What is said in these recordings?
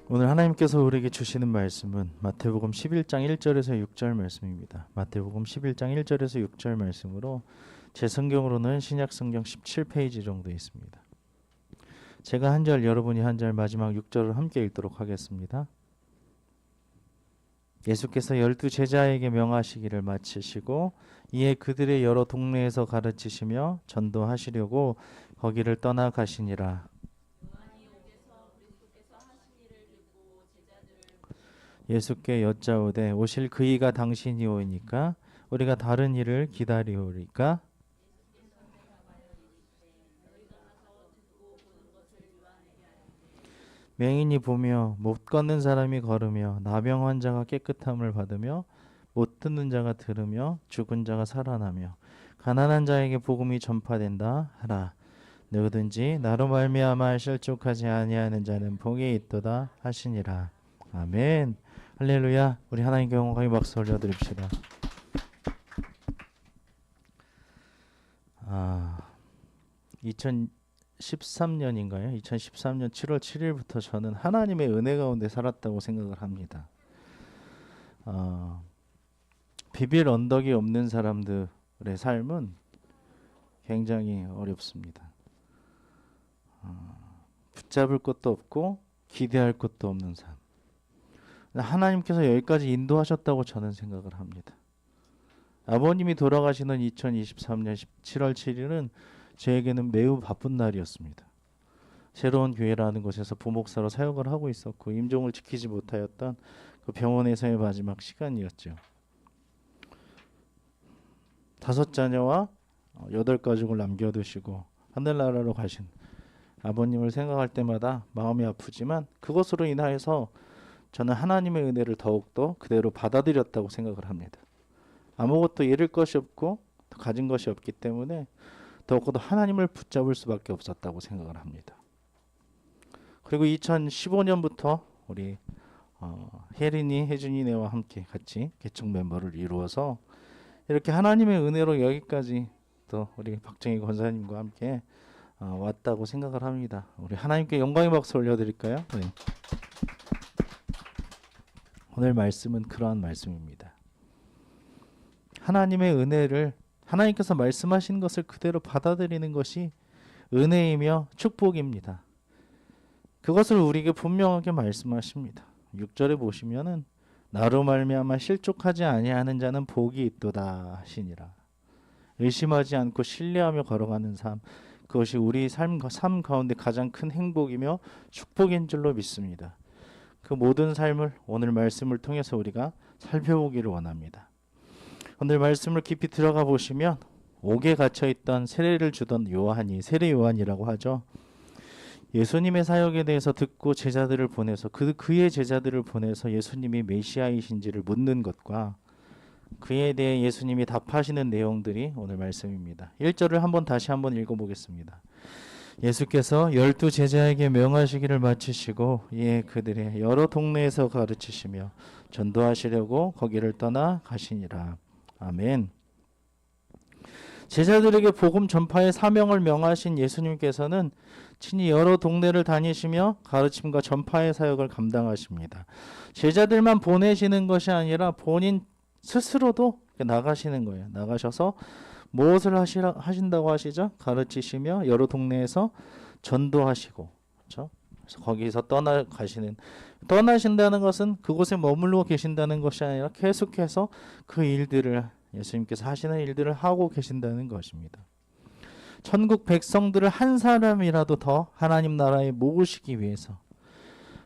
오늘 하나님께서 우리에게 주시는 말씀은 마태복음 11장 1절에서 6절 말씀입니다. 마태복음 11장 1절에서 6절 말씀으로 제 성경으로는 신약 성경 17페이지 정도 있습니다. 제가 한 절, 여러분이 한 절, 마지막 6절을 함께 읽도록 하겠습니다. 예수께서 12제자에게 명하시기를 마치시고 이에 그들의 여러 동네에서 가르치시며 전도하시려고 거기를 떠나 가시니라. 예수께 여짜오되 오실 그이가 당신이 오니까 우리가 다른 일을 기다리오리까? 맹인이 보며 못 걷는 사람이 걸으며 나병 환자가 깨끗함을 받으며 못 듣는 자가 들으며 죽은 자가 살아나며 가난한 자에게 복음이 전파된다 하라. 누구든지 나로 말미암아 실족하지 아니하는 자는 복이 있도다 하시니라. 아멘. 할렐루야. 우리 하나님께 영광의 박수 올려드립시다. 2013년인가요? 2013년 7월 7일부터 저는 하나님의 은혜 가운데 살았다고 생각을 합니다. 비빌 언덕이 없는 사람들의 삶은 굉장히 어렵습니다. 붙잡을 것도 없고 기대할 것도 없는 삶. 하나님께서 여기까지 인도하셨다고 저는 생각을 합니다. 아버님이 돌아가시는 2023년 7월 7일은 저에게는 매우 바쁜 날이었습니다. 새로운 교회라는 곳에서 부목사로 사역을 하고 있었고 임종을 지키지 못하였던 그 병원에서의 마지막 시간이었죠. 5자녀와 8가족을 남겨두시고 하늘나라로 가신 아버님을 생각할 때마다 마음이 아프지만 그것으로 인하여서 저는 하나님의 은혜를 더욱더 그대로 받아들였다고 생각을 합니다. 아무것도 잃을 것이 없고 가진 것이 없기 때문에 더욱더 하나님을 붙잡을 수밖에 없었다고 생각을 합니다. 그리고 2015년부터 우리 혜린이, 혜준이네와 함께 같이 개척 멤버를 이루어서 이렇게 하나님의 은혜로 여기까지 또 우리 박정희 권사님과 함께 왔다고 생각을 합니다. 우리 하나님께 영광의 박수 올려드릴까요? 네. 오늘 말씀은 그러한 말씀입니다. 하나님의 은혜를 하나님께서 말씀하시는 것을 그대로 받아들이는 것이 은혜이며 축복입니다. 그것을 우리에게 분명하게 말씀하십니다. 6절에 보시면은 나로 말미암아 실족하지 아니하는 자는 복이 있도다 하시니라. 의심하지 않고 신뢰하며 걸어가는 삶, 그것이 우리 삶 가운데 가장 큰 행복이며 축복인 줄로 믿습니다. 그 모든 삶을 오늘 말씀을 통해서 우리가 살펴보기를 원합니다. 오늘 말씀을 깊이 들어가 보시면 옥에 갇혀있던 세례를 주던 요한이 세례 요한이라고 하죠. 예수님의 사역에 대해서 듣고 제자들을 보내서 그의 제자들을 보내서 예수님이 메시아이신지를 묻는 것과 그에 대해 예수님이 답하시는 내용들이 오늘 말씀입니다. 1절을 다시 한번 읽어보겠습니다. 예수께서 12제자에게 명하시기를 마치시고 이에 그들의 여러 동네에서 가르치시며 전도하시려고 거기를 떠나 가시니라. 아멘. 제자들에게 복음 전파의 사명을 명하신 예수님께서는 친히 여러 동네를 다니시며 가르침과 전파의 사역을 감당하십니다. 제자들만 보내시는 것이 아니라 본인 스스로도 나가시는 거예요. 나가셔서 무엇을 하신다고 하시죠? 가르치시며 여러 동네에서 전도하시고, 그렇죠? 그래서 거기서 떠나신다는 것은 그곳에 머물러 계신다는 것이 아니라 계속해서 그 일들을 예수님께서 하시는 일들을 하고 계신다는 것입니다. 천국 백성들을 한 사람이라도 더 하나님 나라에 모으시기 위해서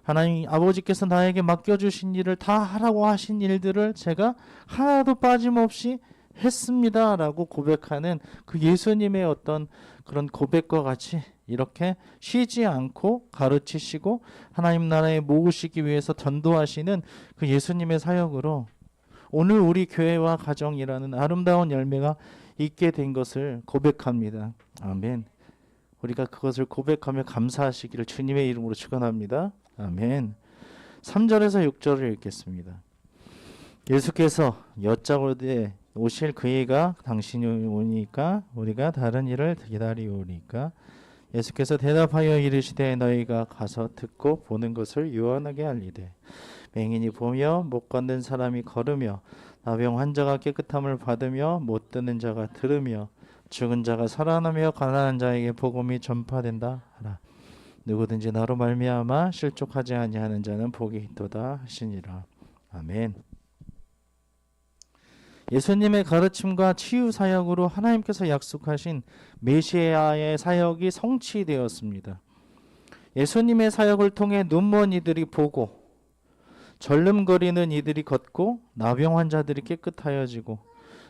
하나님 아버지께서 나에게 맡겨주신 일을 다 하라고 하신 일들을 제가 하나도 빠짐없이 했습니다 라고 고백하는 그 예수님의 어떤 그런 고백과 같이 이렇게 쉬지 않고 가르치시고 하나님 나라에 모으시기 위해서 전도하시는 그 예수님의 사역으로 오늘 우리 교회와 가정이라는 아름다운 열매가 있게 된 것을 고백합니다. 아멘. 우리가 그것을 고백하며 감사하시기를 주님의 이름으로 축원합니다. 아멘. 3절에서 6절을 읽겠습니다. 예수께서 여짜오되 오실 그이가 당신이 오니까 우리가 다른 일을 기다리오리까? 예수께서 대답하여 이르시되 너희가 가서 듣고 보는 것을 유언하게 알리되 맹인이 보며 못 걷는 사람이 걸으며 나병 환자가 깨끗함을 받으며 못 듣는 자가 들으며 죽은 자가 살아나며 가난한 자에게 복음이 전파된다 하라. 누구든지 나로 말미암아 실족하지 아니하는 자는 복이 있도다 하시니라. 아멘. 예수님의 가르침과 치유 사역으로 하나님께서 약속하신 메시아의 사역이 성취되었습니다. 예수님의 사역을 통해 눈먼 이들이 보고 절름거리는 이들이 걷고 나병 환자들이 깨끗하여지고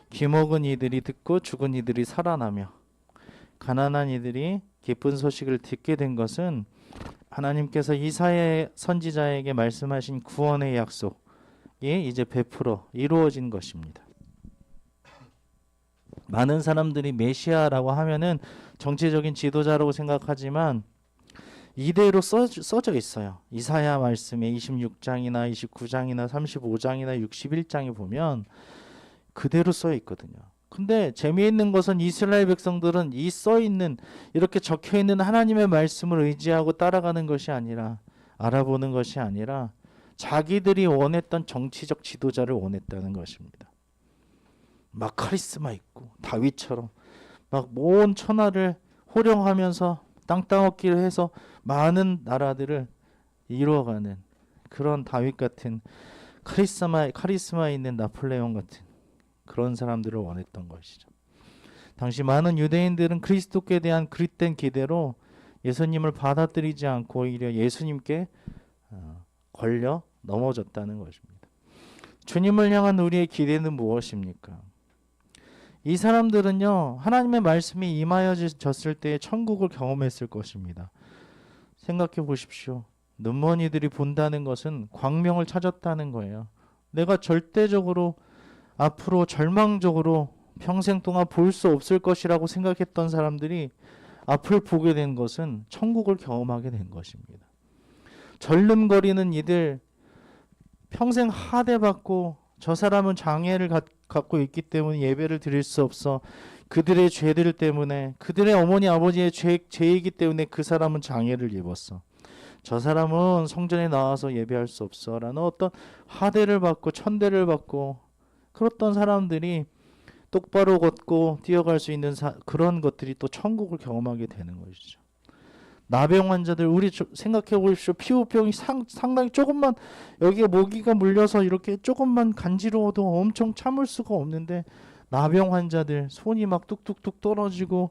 귀먹은 이들이 듣고 죽은 이들이 살아나며 가난한 이들이 기쁜 소식을 듣게 된 것은 하나님께서 이사야 선지자에게 말씀하신 구원의 약속이 이제 100% 이루어진 것입니다. 많은 사람들이 메시아라고 하면은 정치적인 지도자라고 생각하지만 이대로 써져 있어요. 이사야 말씀에 26장이나 29장이나 35장이나 61장에 보면 그대로 써 있거든요. 근데 재미있는 것은 이스라엘 백성들은 이 써 있는 이렇게 적혀 있는 하나님의 말씀을 의지하고 따라가는 것이 아니라 알아보는 것이 아니라 자기들이 원했던 정치적 지도자를 원했다는 것입니다. 막 카리스마 있고 다윗처럼 막 온 천하를 호령하면서 땅 따먹기를 해서 많은 나라들을 이루어가는 그런 다윗 같은 카리스마 있는 나폴레옹 같은 그런 사람들을 원했던 것이죠. 당시 많은 유대인들은 그리스도께 대한 그릇된 기대로 예수님을 받아들이지 않고 오히려 예수님께 걸려 넘어졌다는 것입니다. 주님을 향한 우리의 기대는 무엇입니까? 이 사람들은요, 하나님의 말씀이 임하여졌을 때 천국을 경험했을 것입니다. 생각해 보십시오. 눈먼 이들이 본다는 것은 광명을 찾았다는 거예요. 내가 절대적으로 앞으로 절망적으로 평생 동안 볼 수 없을 것이라고 생각했던 사람들이 앞을 보게 된 것은 천국을 경험하게 된 것입니다. 절름거리는 이들, 평생 하대받고 저 사람은 장애를 갖고 있기 때문에 예배를 드릴 수 없어. 그들의 죄들 때문에, 그들의 어머니 아버지의 죄이기 때문에 그 사람은 장애를 입었어. 저 사람은 성전에 나와서 예배할 수 없어 라는 어떤 하대를 받고 천대를 받고 그렇던 사람들이 똑바로 걷고 뛰어갈 수 있는 그런 것들이 또 천국을 경험하게 되는 것이죠. 나병 환자들, 우리 생각해 보십시오. 피부병이 상당히 조금만, 여기에 모기가 물려서 이렇게 조금만 간지러워도 엄청 참을 수가 없는데, 나병 환자들 손이 막 뚝뚝뚝 떨어지고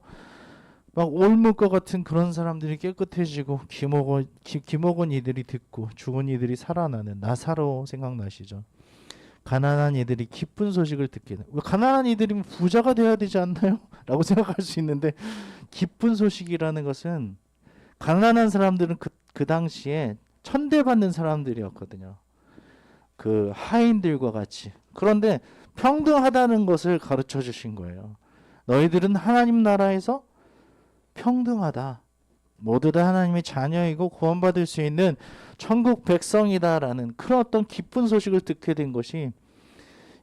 막 옮을 것 같은 그런 사람들이 깨끗해지고 귀먹은 이들이 듣고 죽은 이들이 살아나는 나사로 생각나시죠? 가난한 이들이 기쁜 소식을 듣게 돼. 가난한 이들이면 부자가 돼야 되지 않나요? 라고 생각할 수 있는데, 기쁜 소식이라는 것은 가난한 사람들은 그 당시에 천대받는 사람들이었거든요. 그 하인들과 같이. 그런데 평등하다는 것을 가르쳐 주신 거예요. 너희들은 하나님 나라에서 평등하다. 모두 다 하나님의 자녀이고 구원받을 수 있는 천국 백성이다라는 그런 어떤 기쁜 소식을 듣게 된 것이,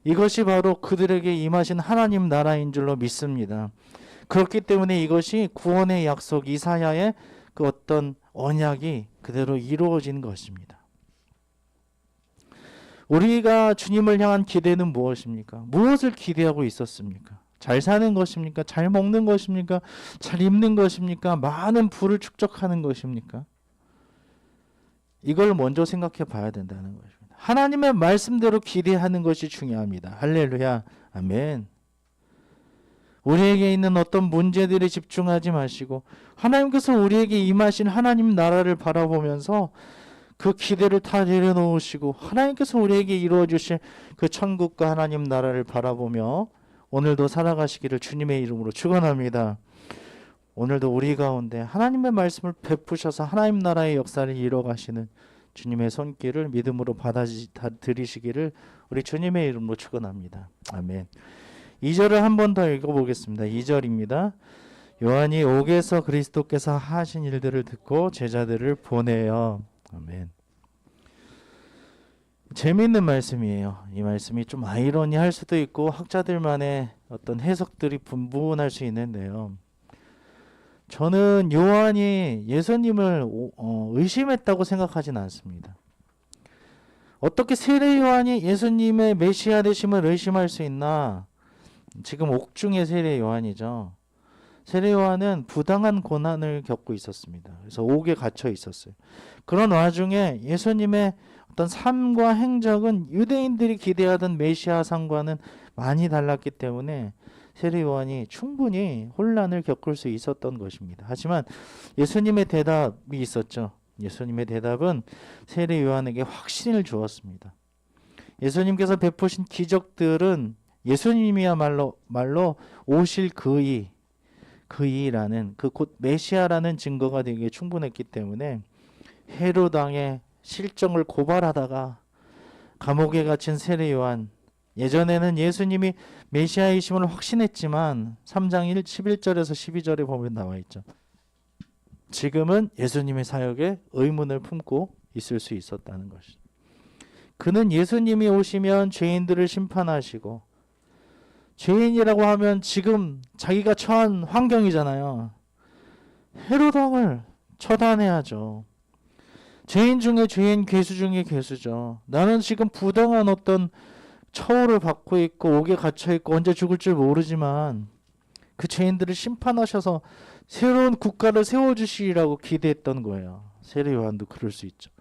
이것이 바로 그들에게 임하신 하나님 나라인 줄로 믿습니다. 그렇기 때문에 이것이 구원의 약속, 이사야의 그 어떤 언약이 그대로 이루어진 것입니다. 우리가 주님을 향한 기대는 무엇입니까? 무엇을 기대하고 있었습니까? 잘 사는 것입니까? 잘 먹는 것입니까? 잘 입는 것입니까? 많은 부를 축적하는 것입니까? 이걸 먼저 생각해 봐야 된다는 것입니다. 하나님의 말씀대로 기대하는 것이 중요합니다. 할렐루야, 아멘. 우리에게 있는 어떤 문제들에 집중하지 마시고 하나님께서 우리에게 임하신 하나님 나라를 바라보면서 그 기대를 다 내려놓으시고 하나님께서 우리에게 이루어주실 그 천국과 하나님 나라를 바라보며 오늘도 살아가시기를 주님의 이름으로 축원합니다. 오늘도 우리 가운데 하나님의 말씀을 베푸셔서 하나님 나라의 역사를 이뤄가시는 주님의 손길을 믿음으로 받아들이시기를 우리 주님의 이름으로 축원합니다. 아멘. 2절을 한 번 더 읽어보겠습니다. 2절입니다. 요한이 옥에서 그리스도께서 하신 일들을 듣고 제자들을 보내요. 아멘. 재미있는 말씀이에요. 이 말씀이 좀 아이러니할 수도 있고 학자들만의 어떤 해석들이 분분할 수 있는데요. 저는 요한이 예수님을 의심했다고 생각하진 않습니다. 어떻게 세례 요한이 예수님의 메시아 되심을 의심할 수 있나? 지금 옥중의 세례 요한이죠. 세례 요한은 부당한 고난을 겪고 있었습니다. 그래서 옥에 갇혀 있었어요. 그런 와중에 예수님의 어떤 삶과 행적은 유대인들이 기대하던 메시아상과는 많이 달랐기 때문에 세례 요한이 충분히 혼란을 겪을 수 있었던 것입니다. 하지만 예수님의 대답이 있었죠. 예수님의 대답은 세례 요한에게 확신을 주었습니다. 예수님께서 베푸신 기적들은 예수님이야말로 오실 그이라는 그 곧 메시아라는 증거가 되기에 충분했기 때문에 헤롯 왕의 실정을 고발하다가 감옥에 갇힌 세례 요한, 예전에는 예수님이 메시아이심을 확신했지만 3장 11절에서 12절에 보면 나와 있죠. 지금은 예수님의 사역에 의문을 품고 있을 수 있었다는 것이죠. 그는 예수님이 오시면 죄인들을 심판하시고, 죄인이라고 하면 지금 자기가 처한 환경이잖아요. 헤롯 왕을 처단해야죠. 죄인 중에 죄인, 괴수 중에 괴수죠. 나는 지금 부당한 어떤 처우를 받고 있고 옥에 갇혀 있고 언제 죽을 줄 모르지만 그 죄인들을 심판하셔서 새로운 국가를 세워주시리라고 기대했던 거예요. 세례 요한도 그럴 수 있죠.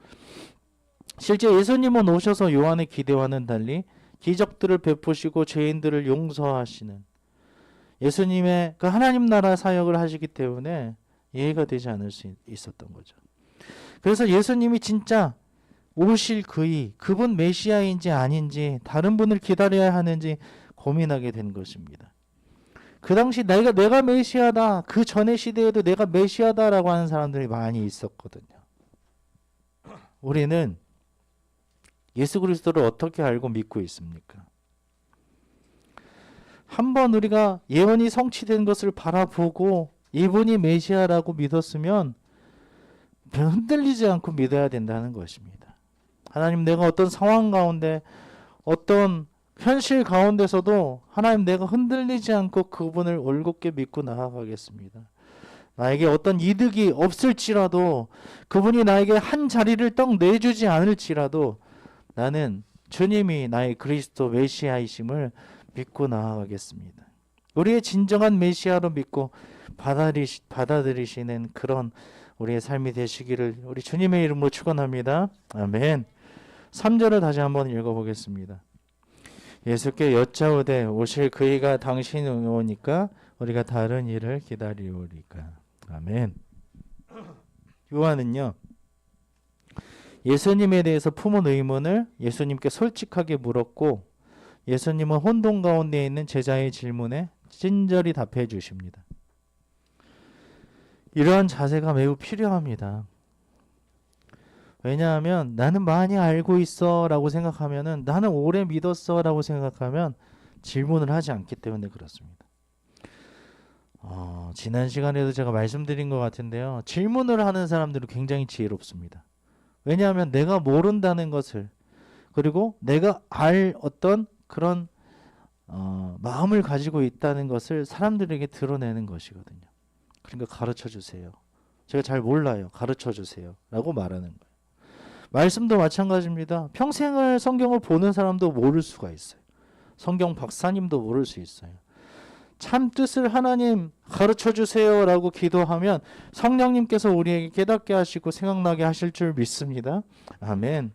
실제 예수님은 오셔서 요한의 기대와는 달리 기적들을 베푸시고 죄인들을 용서하시는 예수님의 그 하나님 나라 사역을 하시기 때문에 이해가 되지 않을 수 있었던 거죠. 그래서 예수님이 진짜 오실 그분 메시아인지 아닌지 다른 분을 기다려야 하는지 고민하게 된 것입니다. 그 당시 내가 메시아다, 그 전의 시대에도 내가 메시아다라고 하는 사람들이 많이 있었거든요. 우리는 예수 그리스도를 어떻게 알고 믿고 있습니까? 한번 우리가 예언이 성취된 것을 바라보고 이분이 메시아라고 믿었으면 흔들리지 않고 믿어야 된다는 것입니다. 하나님, 내가 어떤 상황 가운데 어떤 현실 가운데서도 하나님, 내가 흔들리지 않고 그분을 올곧게 믿고 나아가겠습니다. 나에게 어떤 이득이 없을지라도 그분이 나에게 한 자리를 떡 내주지 않을지라도 나는 주님이 나의 그리스도 메시아이심을 믿고 나아가겠습니다. 우리의 진정한 메시아로 믿고 받아들이시는 그런 우리의 삶이 되시기를 우리 주님의 이름으로 축원합니다. 아멘. 3절을 다시 한번 읽어보겠습니다. 예수께 여짜오되 오실 그이가 당신이 오니까 우리가 다른 일을 기다리오리까. 아멘. 요한은요, 예수님에 대해서 품은 의문을 예수님께 솔직하게 물었고 예수님은 혼돈 가운데 있는 제자의 질문에 친절히 답해 주십니다. 이러한 자세가 매우 필요합니다. 왜냐하면 나는 많이 알고 있어 라고 생각하면은, 나는 오래 믿었어 라고 생각하면 질문을 하지 않기 때문에 그렇습니다. 지난 시간에도 제가 말씀드린 것 같은데요, 질문을 하는 사람들은 굉장히 지혜롭습니다. 왜냐하면 내가 모른다는 것을, 그리고 내가 알 어떤 그런 마음을 가지고 있다는 것을 사람들에게 드러내는 것이거든요. 그러니까 가르쳐 주세요. 제가 잘 몰라요. 가르쳐 주세요 라고 말하는 거예요. 말씀도 마찬가지입니다. 평생을 성경을 보는 사람도 모를 수가 있어요. 성경 박사님도 모를 수 있어요. 참 뜻을 하나님 가르쳐 주세요 라고 기도하면 성령님께서 우리에게 깨닫게 하시고 생각나게 하실 줄 믿습니다. 아멘.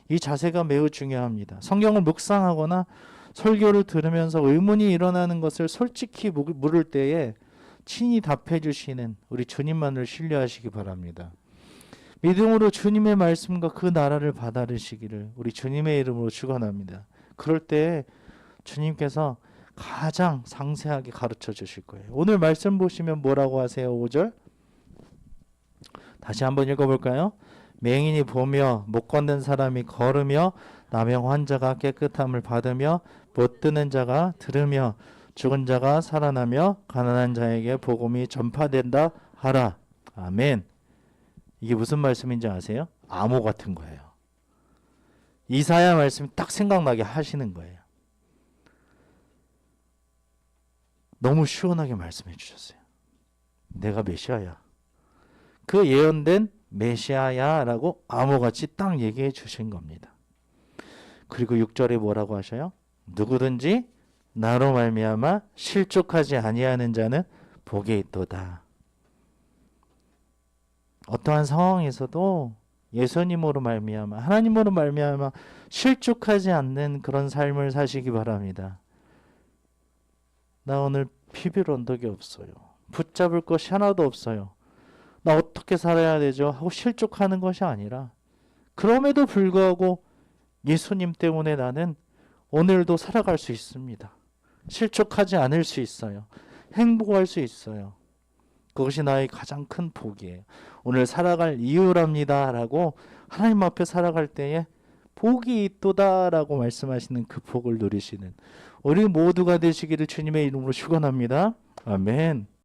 이 자세가 매우 중요합니다. 성경을 묵상하거나 설교를 들으면서 의문이 일어나는 것을 솔직히 물을 때에 친히 답해 주시는 우리 주님만을 신뢰하시기 바랍니다. 믿음으로 주님의 말씀과 그 나라를 받아들이시기를 우리 주님의 이름으로 축원합니다. 그럴 때 주님께서 가장 상세하게 가르쳐 주실 거예요. 오늘 말씀 보시면 뭐라고 하세요? 5절 다시 한번 읽어볼까요? 맹인이 보며 못 걷는 사람이 걸으며 나병 환자가 깨끗함을 받으며 못 드는 자가 들으며 죽은 자가 살아나며 가난한 자에게 복음이 전파된다 하라. 아멘. 이게 무슨 말씀인지 아세요? 암호 같은 거예요. 이사야 말씀이 딱 생각나게 하시는 거예요. 너무 시원하게 말씀해 주셨어요. 내가 메시아야. 그 예언된 메시아야라고 암호같이 딱 얘기해 주신 겁니다. 그리고 6절에 뭐라고 하셔요? 누구든지 나로 말미암아 실족하지 아니하는 자는 복이 있도다. 어떠한 상황에서도 예수님으로 말미암아 하나님으로 말미암아 실족하지 않는 그런 삶을 사시기 바랍니다. 나 오늘 비빌 언덕이 없어요. 붙잡을 것이 하나도 없어요. 나 어떻게 살아야 되죠? 하고 실족하는 것이 아니라 그럼에도 불구하고 예수님 때문에 나는 오늘도 살아갈 수 있습니다. 실족하지 않을 수 있어요. 행복할 수 있어요. 그것이 나의 가장 큰 복이에요. 오늘 살아갈 이유랍니다 라고 하나님 앞에 살아갈 때에 복이 있도다 라고 말씀하시는 그 복을 누리시는 우리 모두가 되시기를 주님의 이름으로 축원합니다. 아멘.